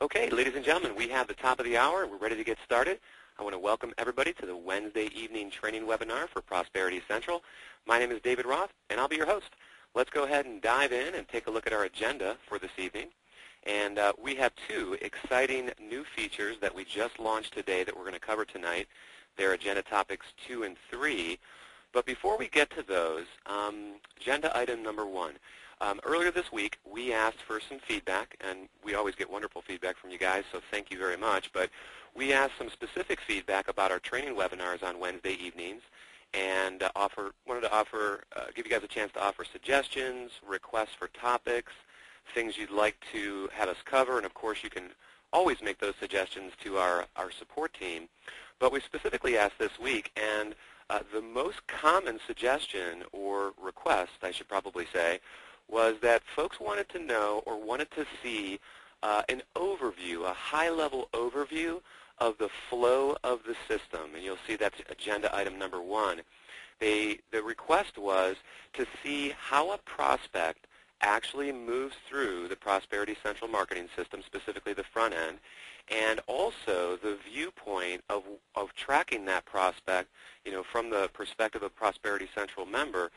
Okay, ladies and gentlemen, we have the top of the hour and we're ready to get started. I want to welcome everybody to the Wednesday evening training webinar for Prosperity Central. My name is David Roth and I'll be your host. Let's go ahead and dive in and take a look at our agenda for this evening. And we have two exciting new features that we just launched today that we're going to cover tonight. They're agenda topics 2 and 3. But before we get to those, agenda item number 1. Earlier this week, we asked for some feedback, and we always get wonderful feedback from you guys, so thank you very much. But we asked some specific feedback about our training webinars on Wednesday evenings, and wanted to give you guys a chance to offer suggestions, requests for topics, things you'd like to have us cover, and of course you can always make those suggestions to our support team. But we specifically asked this week, and the most common suggestion or request, I should probably say, was that folks wanted to know or wanted to see an overview, a high-level overview of the flow of the system. And you'll see that's agenda item number 1. The request was to see how a prospect actually moves through the Prosperity Central marketing system, specifically the front end, and also the viewpoint of tracking that prospect, from the perspective of Prosperity Central member,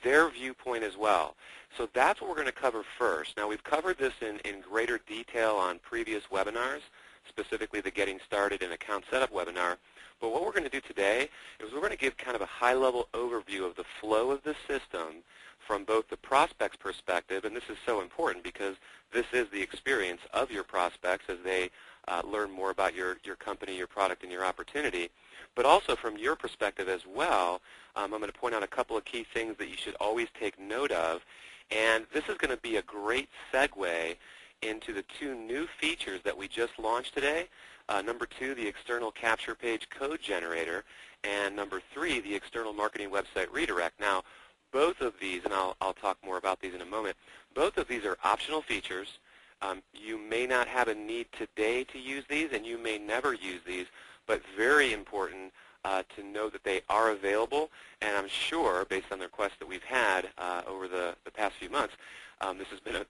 their viewpoint as well. So that's what we're going to cover first. Now, we've covered this in greater detail on previous webinars, specifically the Getting Started and Account Setup webinar. But what we're going to do today is we're going to give kind of a high-level overview of the flow of the system from both the prospect's perspective, and this is so important because this is the experience of your prospects as they learn more about your company, your product, and your opportunity, but also from your perspective as well. I'm going to point out a couple of key things that you should always take note of, and this is going to be a great segue into the 2 new features that we just launched today. Number 2, the external capture page code generator, and number 3, the external marketing website redirect. Now, both of these, and I'll talk more about these in a moment, both of these are optional features. You may not have a need today to use these, and you may never use these, but very important to know that they are available, and I'm sure, based on the requests that we've had over the past few months,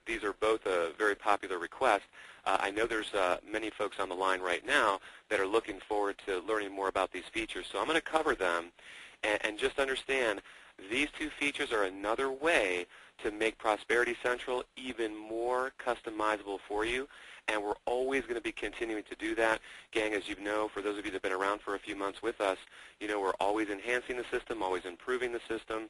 these are both a very popular request. I know there's many folks on the line right now that are looking forward to learning more about these features, so I'm going to cover them, and just understand these 2 features are another way to make Prosperity Central even more customizable for you, and we're always going to be continuing to do that. Gang, as you know, for those of you that have been around for a few months with us, we're always enhancing the system, always improving the system.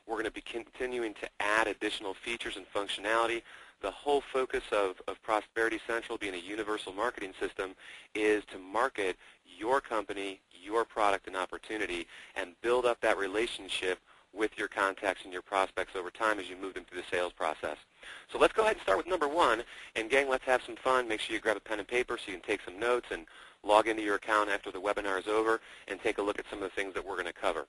We're going to be continuing to add additional features and functionality. The whole focus of Prosperity Central being a universal marketing system is to market your company, your product and opportunity, and build up that relationship with your contacts and your prospects over time as you move them through the sales process. So let's go ahead and start with number 1. And gang, let's have some fun. Make sure you grab a pen and paper so you can take some notes and log into your account after the webinar is over and take a look at some of the things that we're going to cover.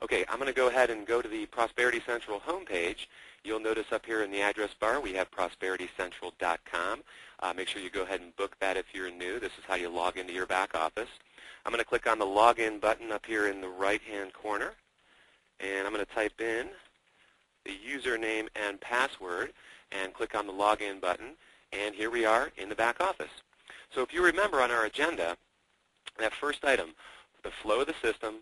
Okay, I'm going to go ahead and go to the Prosperity Central homepage. You'll notice up here in the address bar we have prosperitycentral.com. Make sure you go ahead and book that if you're new. This is how you log into your back office. I'm going to click on the login button up here in the right-hand corner, and I'm going to type in the username and password and click on the login button, and here we are in the back office. So if you remember on our agenda, that first item, the flow of the system,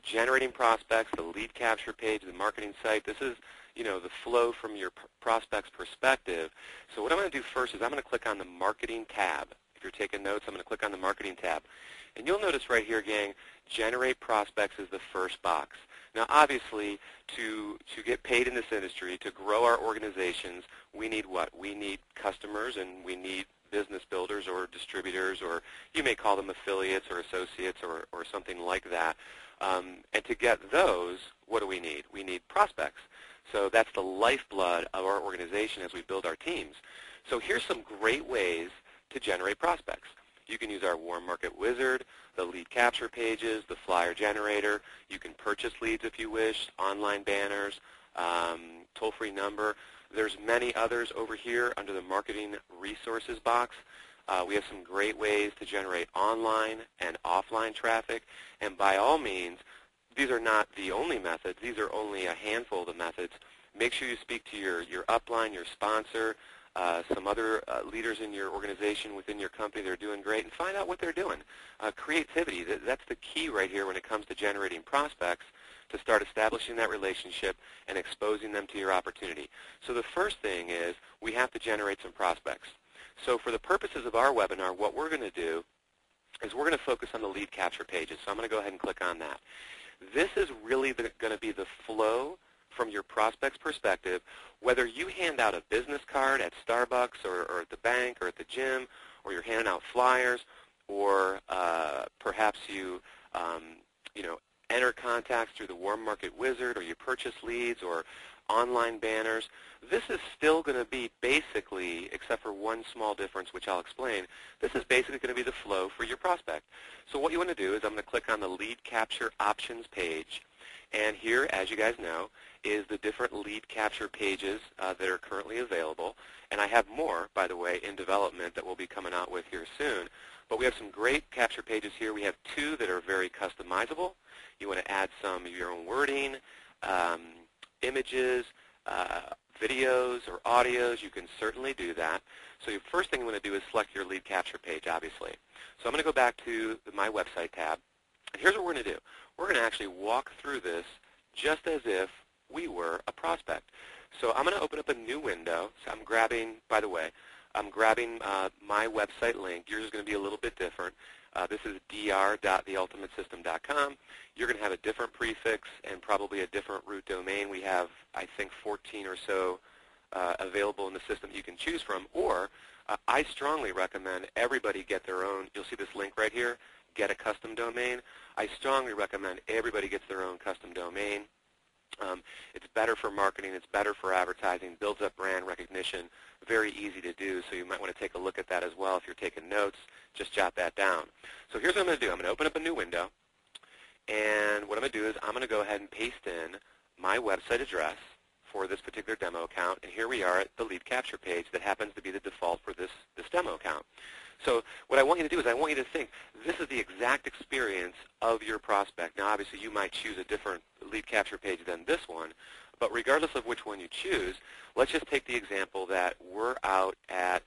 generating prospects, the lead capture page, the marketing site, this is, the flow from your prospect's perspective. So what I'm going to do first is I'm going to click on the marketing tab. If you're taking notes, I'm going to click on the marketing tab. And you'll notice right here, gang, generate prospects is the first box. Now, obviously, to get paid in this industry, to grow our organizations, we need what? We need customers, and we need business builders or distributors, or you may call them affiliates or associates or something like that. And to get those, what do we need? We need prospects. So that's the lifeblood of our organization as we build our teams. So here's some great ways to generate prospects. You can use our Warm Market Wizard, the lead capture pages, the flyer generator. You can purchase leads if you wish, online banners, toll-free number. There's many others over here under the marketing resources box. We have some great ways to generate online and offline traffic. And by all means, these are not the only methods. These are only a handful of the methods. Make sure you speak to your upline, your sponsor, some other leaders in your organization, within your company that are doing great, and find out what they're doing. Creativity, that's the key right here when it comes to generating prospects, to start establishing that relationship and exposing them to your opportunity. So the first thing is we have to generate some prospects. So for the purposes of our webinar, what we're going to do is we're going to focus on the lead capture pages. So I'm going to go ahead and click on that. This is really going to be the flow from your prospect's perspective, whether you hand out a business card at Starbucks or at the bank or at the gym, or you're handing out flyers, or perhaps you enter contacts through the Warm Market Wizard, or you purchase leads or online banners. This is still going to be basically, except for one small difference which I'll explain, this is basically going to be the flow for your prospect. So what you want to do is I'm going to click on the lead capture options page, and here, as you guys know, is the different lead capture pages that are currently available. And I have more, by the way, in development that we'll be coming out with here soon. But we have some great capture pages here. We have two that are very customizable. You want to add some of your own wording, images, videos, or audios. You can certainly do that. So the first thing you want to do is select your lead capture page, obviously. So I'm going to go back to the My Website tab. And here's what we're going to do. We're going to actually walk through this just as if we were a prospect. So I'm going to open up a new window. So I'm grabbing, by the way, I'm grabbing my website link. Yours is going to be a little bit different. This is dr.theultimatesystem.com. You're going to have a different prefix and probably a different root domain. We have, I think, 14 or so available in the system you can choose from. Or I strongly recommend everybody get their own. You'll see this link right here, get a custom domain. I strongly recommend everybody gets their own custom domain. It's better for marketing, it's better for advertising, builds up brand recognition, very easy to do, so you might want to take a look at that as well. If you're taking notes, just jot that down. So here's what I'm going to do. I'm going to open up a new window, and what I'm going to do is I'm going to go ahead and paste in my website address for this particular demo account, and here we are at the lead capture page that happens to be the default for this demo account. So what I want you to do is I want you to think this is the exact experience of your prospect. Now, obviously, you might choose a different lead capture page than this one, but regardless of which one you choose, let's just take the example that we're out at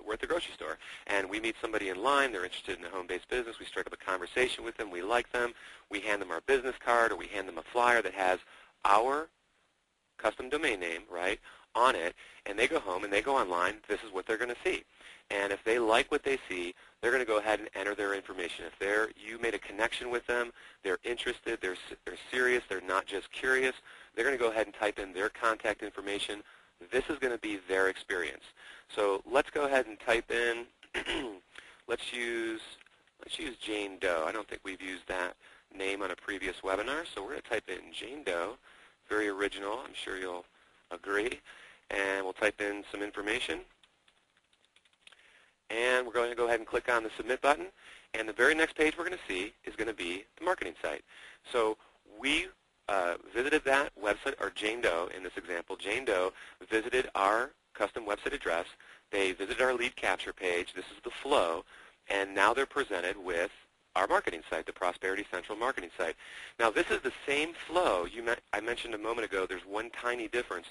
we're at the grocery store, and we meet somebody in line. They're interested in a home-based business. We start up a conversation with them. We like them. We hand them our business card, or we hand them a flyer that has our custom domain name, right, on it, and they go home and they go online. This is what they're going to see. And if they like what they see, they're going to go ahead and enter their information. If you made a connection with them, they're interested, they're serious, they're not just curious, they're going to go ahead and type in their contact information. This is going to be their experience. So let's go ahead and type in, let's use Jane Doe. I don't think we've used that name on a previous webinar, so we're going to type in Jane Doe. Very original, I'm sure you'll agree. And we'll type in some information. And we're going to go ahead and click on the Submit button. And the very next page we're going to see is going to be the marketing site. So we visited that website, or Jane Doe in this example. Jane Doe visited our custom website address. They visited our lead capture page. This is the flow. And now they're presented with our marketing site, the Prosperity Central marketing site. Now, this is the same flow. I mentioned a moment ago there's one tiny difference.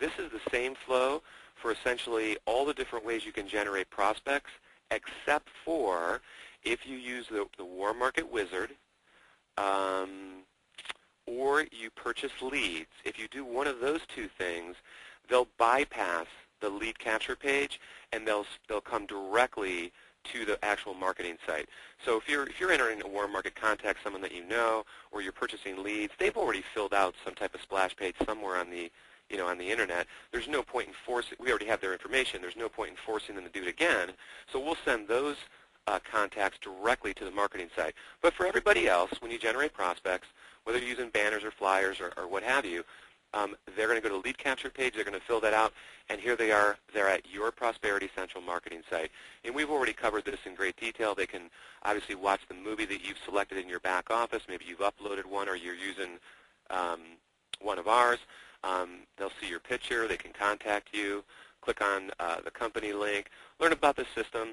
This is the same flow for essentially all the different ways you can generate prospects, except for if you use the Warm Market Wizard or you purchase leads. If you do one of those two things, they'll bypass the lead capture page, and they'll come directly to the actual marketing site. So if you're entering a warm market contact, someone that you know, or you're purchasing leads, they've already filled out some type of splash page somewhere on the internet. There's no point in forcing. We already have their information. There's no point in forcing them to do it again. So we'll send those contacts directly to the marketing site. But for everybody else, when you generate prospects, whether you're using banners or flyers or what have you, they're going to go to the lead capture page, they're going to fill that out, and here they are, they're at your Prosperity Central marketing site. And we've already covered this in great detail. They can obviously watch the movie that you've selected in your back office. Maybe you've uploaded one or you're using one of ours. They'll see your picture, they can contact you, click on the company link, learn about the system,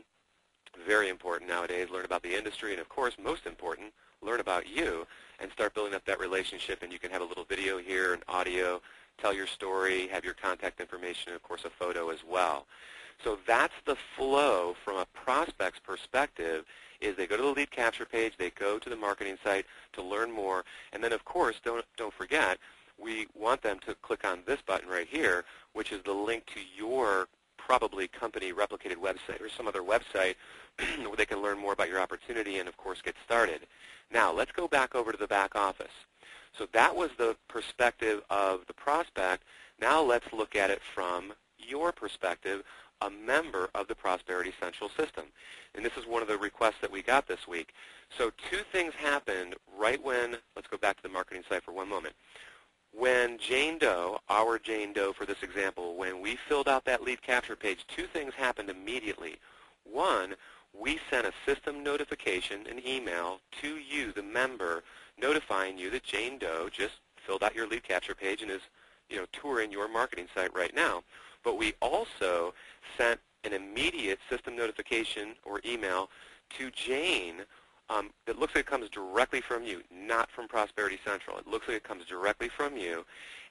very important nowadays, learn about the industry, and of course, most important, learn about you and start building up that relationship. And you can have a little video here, an audio, tell your story, have your contact information, and of course a photo as well. So that's the flow from a prospect's perspective, is they go to the lead capture page, they go to the marketing site to learn more, and then of course, don't forget, we want them to click on this button right here, which is the link to your probably company replicated website or some other website where they can learn more about your opportunity and of course get started. Now let's go back over to the back office. So that was the perspective of the prospect. Now let's look at it from your perspective, a member of the Prosperity Central system. And this is one of the requests that we got this week. So two things happened right when, let's go back to the marketing site for one moment. When Jane Doe, our Jane Doe for this example, when we filled out that lead capture page, two things happened immediately. One, we sent a system notification, an email, to you, the member, notifying you that Jane Doe just filled out your lead capture page and is, touring your marketing site right now. But we also sent an immediate system notification or email to Jane that looks like it comes directly from you, not from Prosperity Central. It looks like it comes directly from you,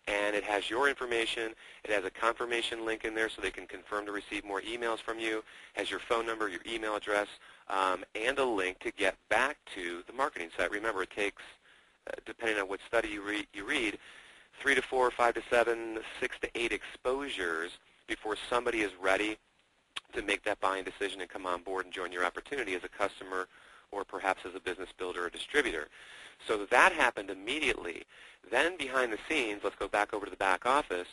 and it has your information. It has a confirmation link in there so they can confirm to receive more emails from you, has your phone number, your email address, and a link to get back to the marketing site. Remember, it takes, depending on what study you read, 3 to 4, 5 to 7, 6 to 8 exposures before somebody is ready to make that buying decision and come on board and join your opportunity as a customer or perhaps as a business builder or distributor. So that happened immediately. Then behind the scenes, let's go back over to the back office,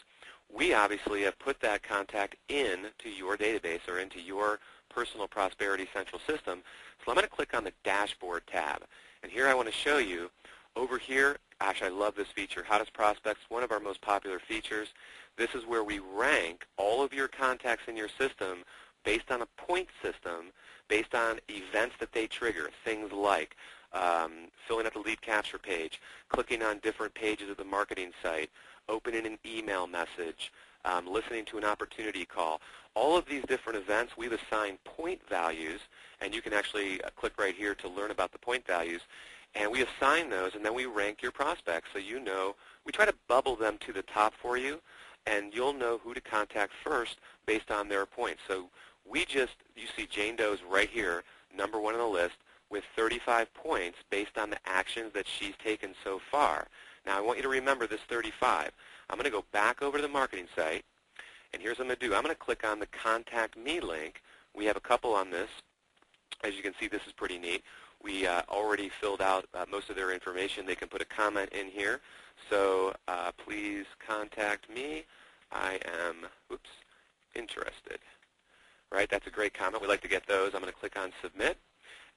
we obviously have put that contact into your database or into your personal Prosperity Central system. So I'm going to click on the Dashboard tab. And here I want to show you, over here, gosh, I love this feature, Hottest Prospects, one of our most popular features. This is where we rank all of your contacts in your system based on a point system, based on events that they trigger, things like filling out the lead capture page, clicking on different pages of the marketing site, opening an email message, listening to an opportunity call. All of these different events, we've assigned point values, and you can actually click right here to learn about the point values. And we assign those, and then we rank your prospects. So you know, we try to bubble them to the top for you, and you'll know who to contact first based on their points. So you see Jane Doe's right here, number 1 on the list, with 35 points based on the actions that she's taken so far. Now I want you to remember this 35. I'm going to go back over to the marketing site, and here's what I'm going to do. I'm going to click on the Contact Me link. We have a couple on this. As you can see, this is pretty neat. We already filled out most of their information. They can put a comment in here. So please contact me. I am, interested. Right, that's a great comment. We like to get those. I'm going to click on Submit,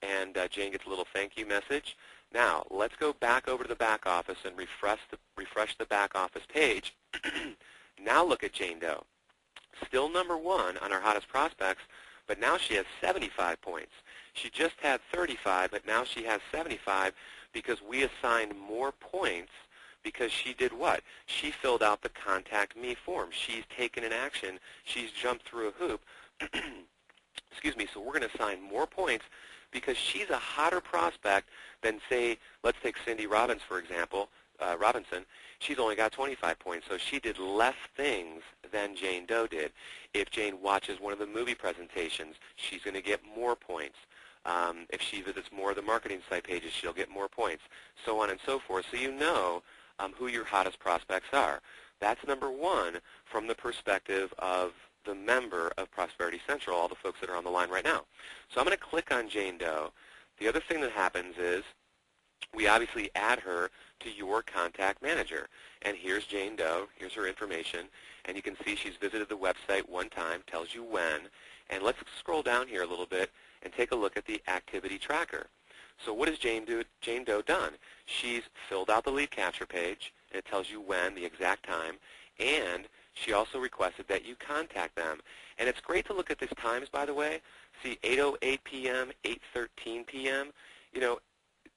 and Jane gets a little thank you message. Now, let's go back over to the back office and refresh the back office page. Now look at Jane Doe. Still number 1 on our hottest prospects, but now she has 75 points. She just had 35, but now she has 75 because we assigned more points because she did what? She filled out the Contact Me form. She's taken an action. She's jumped through a hoop. Excuse me, so we're going to assign more points because she's a hotter prospect than, say, let's take Cindy Robbins, for example, Robinson. She's only got 25 points, so she did less things than Jane Doe did. If Jane watches one of the movie presentations, she's going to get more points. If she visits more of the marketing site pages, she'll get more points, so on and so forth. So you know who your hottest prospects are. That's number 1 from the perspective of the member of Prosperity Central, all the folks that are on the line right now. So I'm going to click on Jane Doe. The other thing that happens is we obviously add her to your contact manager. And here's Jane Doe. Here's her information. And you can see she's visited the website 1 time, tells you when. And let's scroll down here a little bit and take a look at the activity tracker. So what has Jane Doe done? She's filled out the lead capture page, and it tells you when, the exact time, and she also requested that you contact them. And it's great to look at these times, by the way. See, 8:08 p.m., 8:13 p.m.,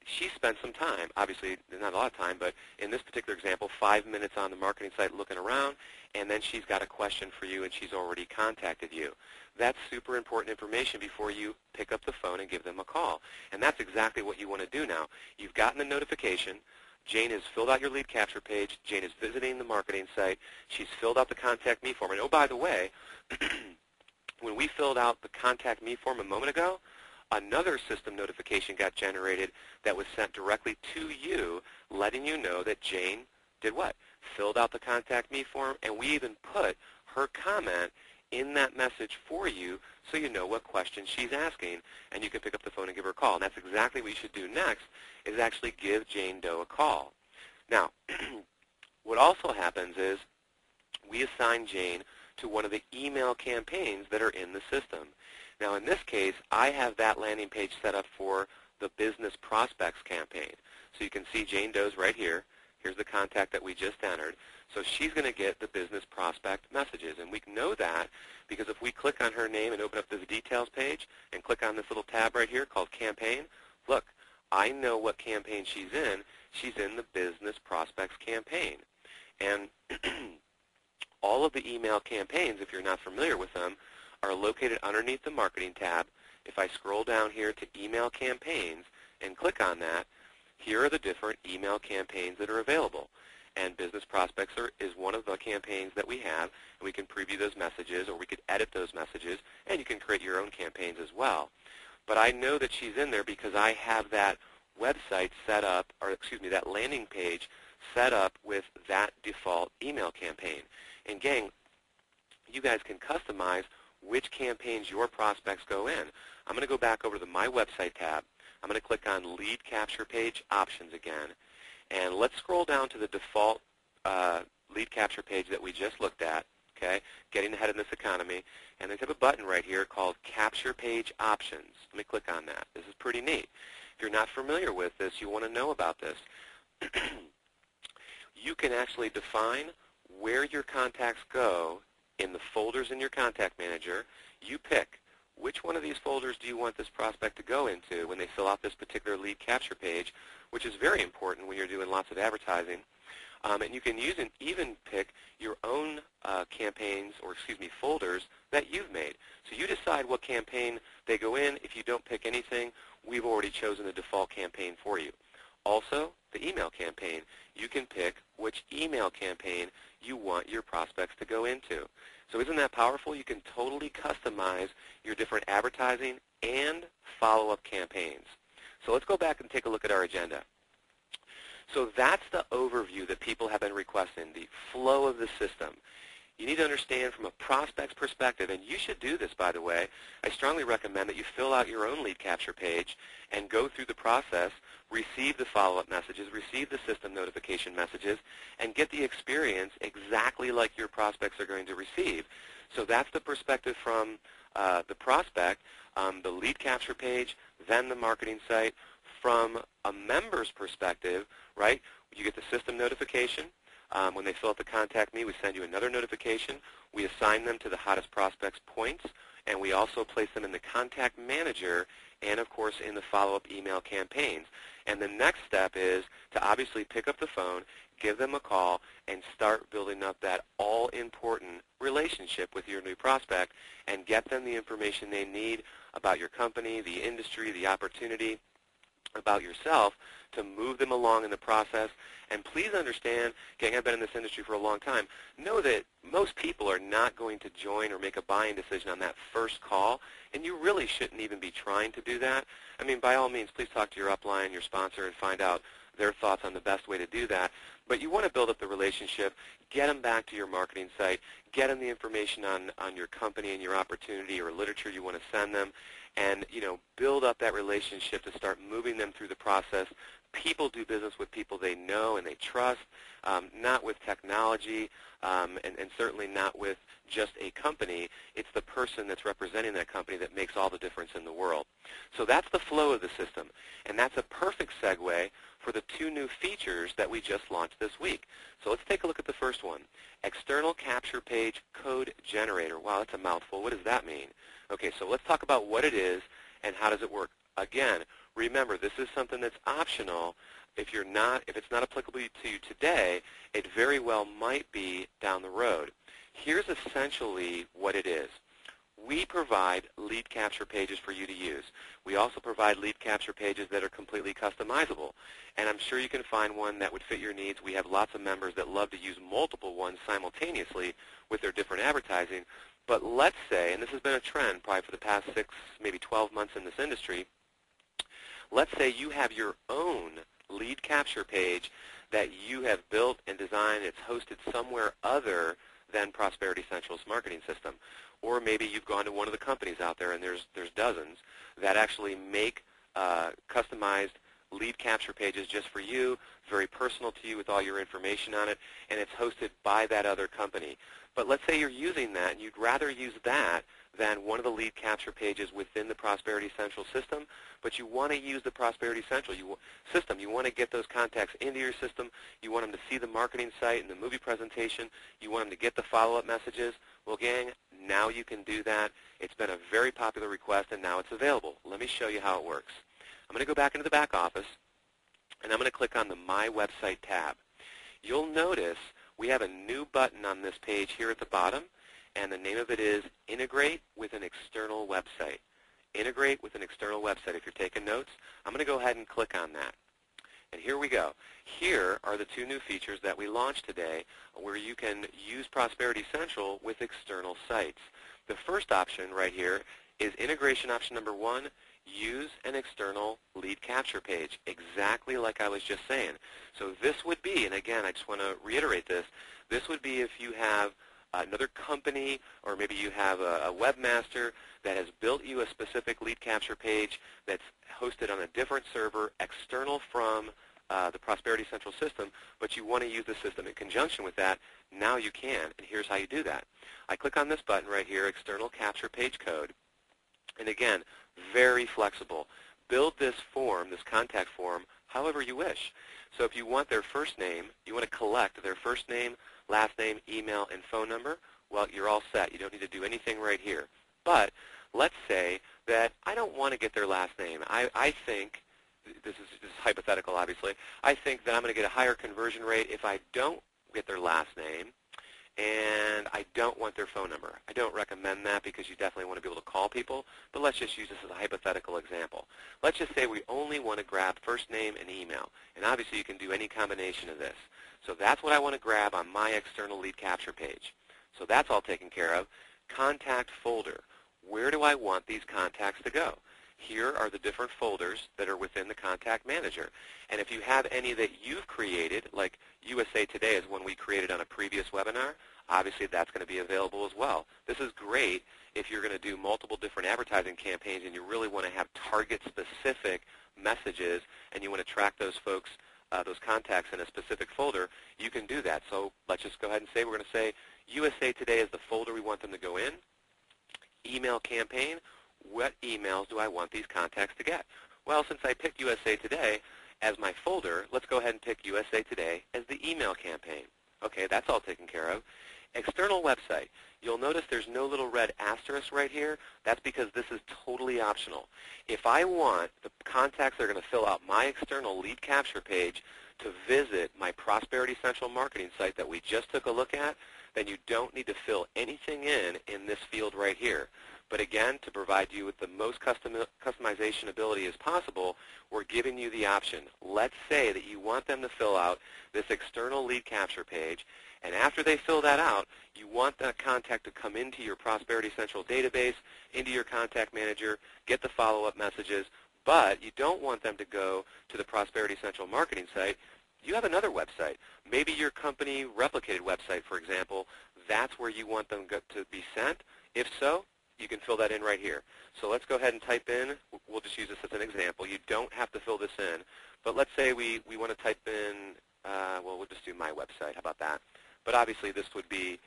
she spent some time. Obviously, not a lot of time, but in this particular example, 5 minutes on the marketing site looking around, and then she's got a question for you, and she's already contacted you. That's super important information before you pick up the phone and give them a call. And that's exactly what you want to do now. You've gotten the notification. Jane has filled out your lead capture page. Jane is visiting the marketing site. She's filled out the Contact Me form. And oh, by the way, when we filled out the Contact Me form a moment ago, another system notification got generated that was sent directly to you, letting you know that Jane did what? Filled out the Contact Me form, and we even put her comment in that message for you so you know what question she's asking, and you can pick up the phone and give her a call. And that's exactly what you should do next, is actually give Jane Doe a call. Now, what also happens is we assign Jane to one of the email campaigns that are in the system. Now, in this case, I have that landing page set up for the Business Prospects campaign. So you can see Jane Doe's right here. Here's the contact that we just entered. So she's going to get the business prospect messages. And we know that because if we click on her name and open up this details page and click on this little tab right here called campaign, look, I know what campaign she's in. She's in the business prospects campaign. And all of the email campaigns, if you're not familiar with them, are located underneath the marketing tab. If I scroll down here to email campaigns and click on that, here are the different email campaigns that are available. And Business Prospects is one of the campaigns that we have, and we can preview those messages, or we could edit those messages, and you can create your own campaigns as well. But I know that she's in there because I have that website set up, or excuse me, that landing page set up with that default email campaign. And gang, you guys can customize which campaigns your prospects go in. I'm going to go back over to the My Website tab. I'm going to click on Lead Capture Page Options again. And let's scroll down to the default lead capture page that we just looked at, okay, getting ahead in this economy. And there's a button right here called Capture Page Options. Let me click on that. This is pretty neat. If you're not familiar with this, you want to know about this. You can actually define where your contacts go in the folders in your Contact Manager. You pick which one of these folders do you want this prospect to go into when they fill out this particular lead capture page, which is very important when you're doing lots of advertising. And you can use and even pick your own campaigns, or excuse me, folders that you've made. So you decide what campaign they go in. If you don't pick anything, we've already chosen the default campaign for you. Also, the email campaign. You can pick which email campaign you want your prospects to go into. So isn't that powerful? You can totally customize your different advertising and follow-up campaigns. So let's go back and take a look at our agenda. So that's the overview that people have been requesting, the flow of the system. You need to understand from a prospect's perspective, and you should do this, by the way. I strongly recommend that you fill out your own lead capture page and go through the process, receive the follow-up messages, receive the system notification messages, and get the experience exactly like your prospects are going to receive. So that's the perspective from the prospect, the lead capture page, then the marketing site. From a member's perspective, right, you get the system notification. When they fill out the Contact Me, we send you another notification. We assign them to the hottest prospects points, and we also place them in the Contact Manager and, of course, in the follow-up email campaigns. And the next step is to obviously pick up the phone, give them a call, and start building up that all-important relationship with your new prospect and get them the information they need about your company, the industry, the opportunity, about yourself to move them along in the process. And please understand, gang, I've been in this industry for a long time, know that most people are not going to join or make a buying decision on that first call, and you really shouldn't even be trying to do that. I mean, by all means, please talk to your upline, your sponsor, and find out their thoughts on the best way to do that. But you want to build up the relationship, get them back to your marketing site, get them the information on your company and your opportunity or literature you want to send them, and build up that relationship to start moving them through the process. People do business with people they know and they trust, not with technology, and certainly not with just a company. It's the person that's representing that company that makes all the difference in the world. So that's the flow of the system, and that's a perfect segue for the two new features that we just launched this week. So let's take a look at the first one, External Capture Page Code Generator. Wow, that's a mouthful. What does that mean? Okay, so let's talk about what it is and how does it work. Again, remember, this is something that's optional. If it's not applicable to you today, it very well might be down the road. Here's essentially what it is. we provide lead capture pages for you to use. We also provide lead capture pages that are completely customizable, and I'm sure you can find one that would fit your needs. We have lots of members that love to use multiple ones simultaneously with their different advertising, but let's say, and this has been a trend probably for the past 6, maybe 12 months in this industry, let's say you have your own lead capture page that you have built and designed. It's hosted somewhere other than Prosperity Central's marketing system. Or maybe you've gone to one of the companies out there, and there's dozens, that actually make customized lead capture pages just for you, very personal to you with all your information on it, and it's hosted by that other company. But let's say you're using that, and you'd rather use that than one of the lead capture pages within the Prosperity Central system, but you want to use the Prosperity Central system. You want to get those contacts into your system. You want them to see the marketing site and the movie presentation. You want them to get the follow-up messages. Well, gang, now you can do that. It's been a very popular request, and now it's available. Let me show you how it works. I'm going to go back into the back office, and I'm going to click on the My Website tab. You'll notice we have a new button on this page here at the bottom, and the name of it is Integrate with an External Website. Integrate with an external website. If you're taking notes, I'm going to go ahead and click on that. And here we go. Here are the two new features that we launched today where you can use Prosperity Central with external sites. The first option right here is integration option number 1, use an external lead capture page, exactly like I was just saying. So this would be, and again, I just want to reiterate this would be if you have another company, or maybe you have a webmaster that has built you a specific lead capture page that's hosted on a different server external from the Prosperity Central system, but you want to use the system in conjunction with that. Now you can, and here's how you do that. I click on this button right here, External Capture Page Code, and again, very flexible. Build this form, this contact form, however you wish. So if you want their first name, you want to collect their first name, last name, email, and phone number, well, you're all set. You don't need to do anything right here. But let's say that I don't want to get their last name. I think, this is hypothetical obviously, I think that I'm going to get a higher conversion rate if I don't get their last name and I don't want their phone number. I don't recommend that because you definitely want to be able to call people, but let's just use this as a hypothetical example. Let's just say we only want to grab first name and email, and obviously you can do any combination of this. So that's what I want to grab on my external lead capture page. So that's all taken care of. Contact folder. Where do I want these contacts to go? Here are the different folders that are within the Contact Manager. And if you have any that you've created, like USA Today is one we created on a previous webinar, obviously that's going to be available as well. This is great if you're going to do multiple different advertising campaigns and you really want to have target-specific messages and you want to track those folks, those contacts in a specific folder. You can do that. So let's just go ahead and say we're going to say USA Today is the folder we want them to go in. Email campaign. What emails do I want these contacts to get? Well, since I picked USA Today as my folder, let's go ahead and pick USA Today as the email campaign. Okay, that's all taken care of. External website. You'll notice there's no little red asterisk right here. That's because this is totally optional. If I want the contacts that are going to fill out my external lead capture page to visit my Prosperity Central marketing site that we just took a look at, then you don't need to fill anything in this field right here. But again, to provide you with the most customization ability as possible, we're giving you the option. Let's say that you want them to fill out this external lead capture page, and after they fill that out, you want that contact to come into your Prosperity Central database, into your Contact Manager, get the follow-up messages, but you don't want them to go to the Prosperity Central marketing site. You have another website. Maybe your company replicated website, for example. That's where you want them to be sent. If so, you can fill that in right here. So let's go ahead and type in, we'll just use this as an example. You don't have to fill this in, but let's say we want to type in, well, we'll just do my website. How about that? But obviously this would be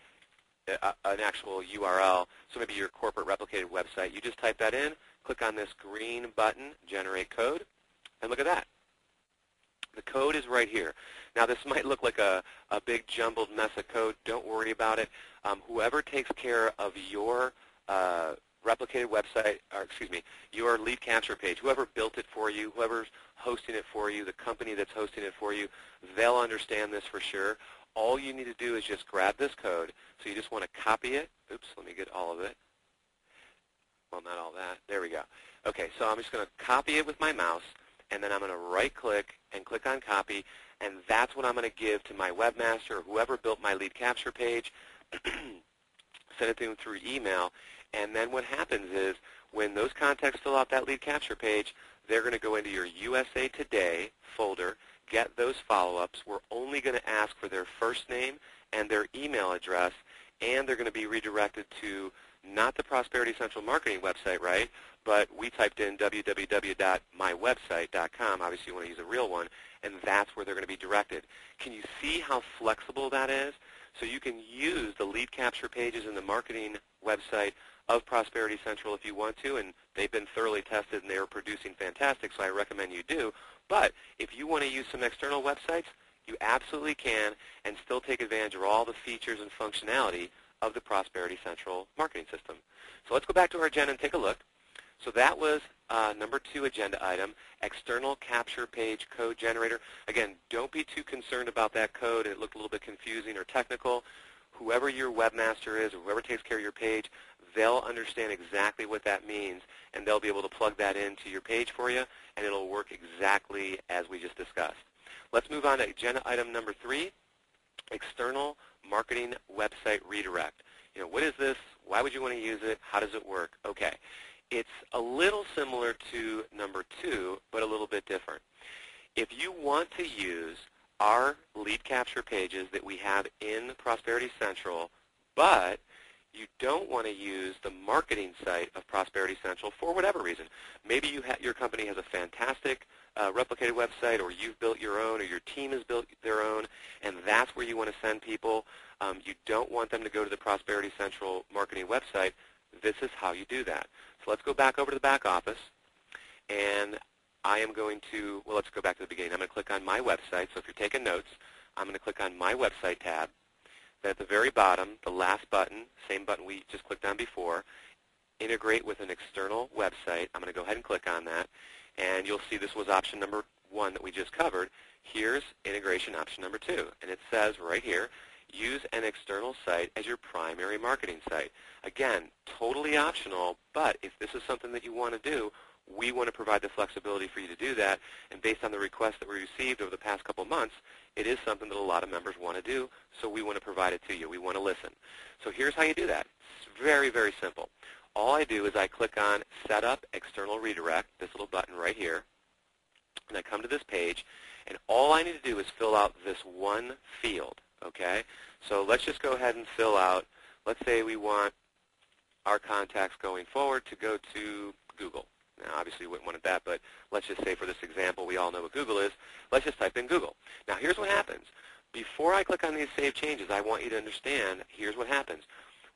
an actual URL, so maybe your corporate replicated website. You just type that in, click on this green button, Generate Code, and look at that. The code is right here. Now this might look like a big jumbled mess of code. Don't worry about it. Whoever takes care of your replicated website, or excuse me, your lead capture page, whoever built it for you, whoever's hosting it for you, the company that's hosting it for you, they'll understand this for sure. All you need to do is just grab this code. So you just want to copy it. Oops, let me get all of it. well, not all that. There we go. Okay, so I'm just going to copy it with my mouse, and then I'm going to right-click and click on copy, and that's what I'm going to give to my webmaster or whoever built my lead capture page. Send it to them through email, and then what happens is when those contacts fill out that lead capture page, they're going to go into your USA Today folder, get those follow-ups. We're only going to ask for their first name and their email address, and they're going to be redirected to not the Prosperity Central marketing website, right? But we typed in www.mywebsite.com. Obviously, you want to use a real one, and that's where they're going to be directed. Can you see how flexible that is? So you can use the lead capture pages in the marketing website of Prosperity Central if you want to, and they've been thoroughly tested and they are producing fantastic, so I recommend you do. But if you want to use some external websites, you absolutely can and still take advantage of all the features and functionality of the Prosperity Central marketing system. So let's go back to our agenda and take a look. So that was number 2 agenda item, external capture page code generator. Again, don't be too concerned about that code and it looked a little bit confusing or technical. Whoever your webmaster is or whoever takes care of your page, they'll understand exactly what that means, and they'll be able to plug that into your page for you, and it'll work exactly as we just discussed. Let's move on to agenda item number 3, external marketing website redirect. You know, what is this? Why would you want to use it? How does it work? Okay. It's a little similar to number 2, but a little bit different. If you want to use our lead capture pages that we have in Prosperity Central, but you don't want to use the marketing site of Prosperity Central for whatever reason. Maybe your company has a fantastic replicated website, or you've built your own, or your team has built their own, and that's where you want to send people. You don't want them to go to the Prosperity Central marketing website. This is how you do that. So let's go back over to the back office, and I am going to, well, let's go back to the beginning. I'm going to click on My Website. So if you're taking notes, I'm going to click on My Website tab. Then at the very bottom, the last button, same button we just clicked on before, integrate with an external website. I'm going to go ahead and click on that, and you'll see this was option number 1 that we just covered. Here's integration option number 2, and it says right here, use an external site as your primary marketing site. Again, totally optional, but if this is something that you want to do, we want to provide the flexibility for you to do that, and based on the requests that we received over the past couple months, it is something that a lot of members want to do, so we want to provide it to you. We want to listen. So here's how you do that. It's very, very simple. All I do is I click on Set Up External Redirect, this little button right here, and I come to this page, and all I need to do is fill out this one field, okay? So let's just go ahead and fill out, let's say we want our contacts going forward to go to Google. Now, obviously, you wouldn't want that, but let's just say for this example, we all know what Google is. Let's just type in Google. Now, here's what happens. Before I click on these Save Changes, I want you to understand, here's what happens.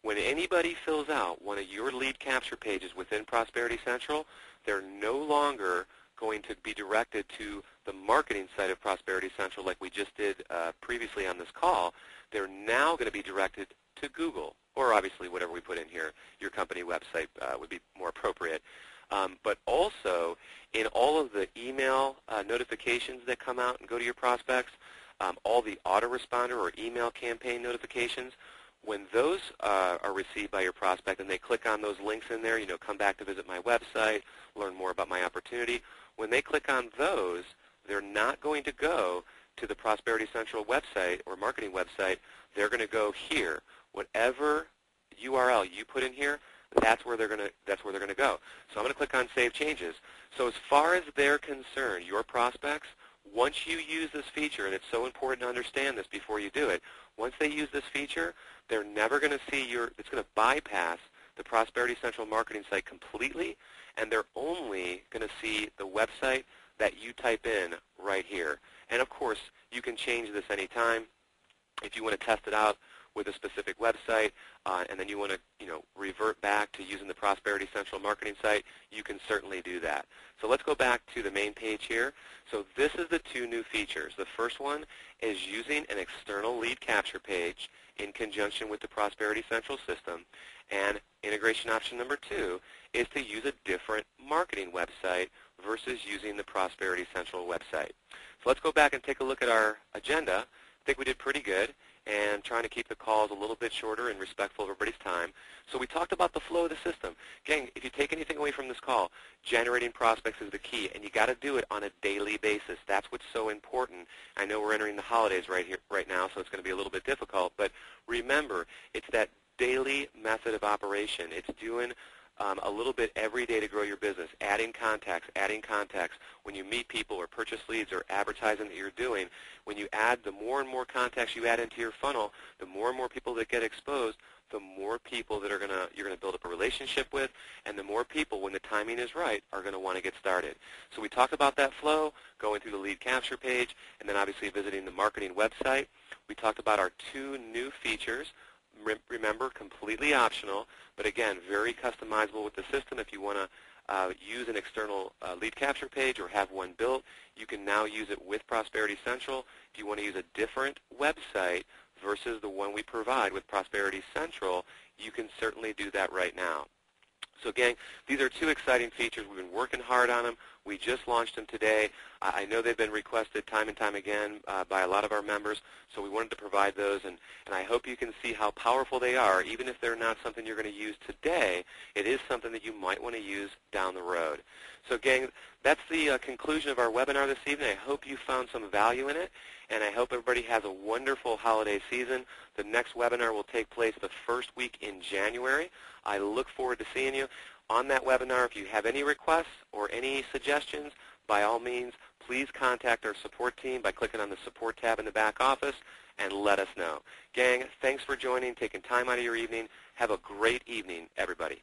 When anybody fills out one of your lead capture pages within Prosperity Central, they're no longer going to be directed to the marketing site of Prosperity Central like we just did previously on this call. They're now going to be directed to Google, or obviously whatever we put in here, your company website would be more appropriate. But also, in all of the email notifications that come out and go to your prospects, all the autoresponder or email campaign notifications, when those are received by your prospect and they click on those links in there, you know, come back to visit my website, learn more about my opportunity, when they click on those, they're not going to go to the Prosperity Central website or marketing website. They're going to go here. Whatever URL you put in here, that's where they're going to go. So I'm going to click on Save Changes. So as far as they're concerned, your prospects, once you use this feature, and it's so important to understand this before you do it, once they use this feature, they're never going to see it's going to bypass the Prosperity Central marketing site completely, and they're only going to see the website that you type in right here. And of course, you can change this anytime. If you want to test it out with a specific website, and then you want to, revert back to using the Prosperity Central marketing site, you can certainly do that. So let's go back to the main page here. So this is the 2 new features. The first one is using an external lead capture page in conjunction with the Prosperity Central system, and integration option number 2 is to use a different marketing website versus using the Prosperity Central website. So let's go back and take a look at our agenda. think we did pretty good, and trying to keep the calls a little bit shorter and respectful of everybody's time. So we talked about the flow of the system. Gang, if you take anything away from this call, generating prospects is the key, and you got to do it on a daily basis. That's what's so important. I know we're entering the holidays right now, so it's going to be a little bit difficult, but remember, it's that daily method of operation. It's doing a little bit every day to grow your business, adding contacts. When you meet people or purchase leads or advertising that you're doing, when you add, the more and more contacts you add into your funnel, the more and more people that get exposed, the more people that you're going to build up a relationship with, and the more people, when the timing is right, are going to want to get started. So we talked about that flow, going through the lead capture page, and then obviously visiting the marketing website. We talked about our 2 new features. Remember, completely optional, but again, very customizable with the system. If you want to use an external lead capture page or have one built, you can now use it with Prosperity Central. If you want to use a different website versus the one we provide with Prosperity Central, you can certainly do that right now. So gang, these are 2 exciting features. We've been working hard on them. We just launched them today. I know they've been requested time and time again by a lot of our members, so we wanted to provide those, and I hope you can see how powerful they are. Even if they're not something you're going to use today, it is something that you might want to use down the road. So gang, that's the conclusion of our webinar this evening. I hope you found some value in it, and I hope everybody has a wonderful holiday season. The next webinar will take place the first week in January. I look forward to seeing you on that webinar. If you have any requests or any suggestions, by all means, please contact our support team by clicking on the support tab in the back office and let us know. Gang, thanks for joining, taking time out of your evening. Have a great evening, everybody.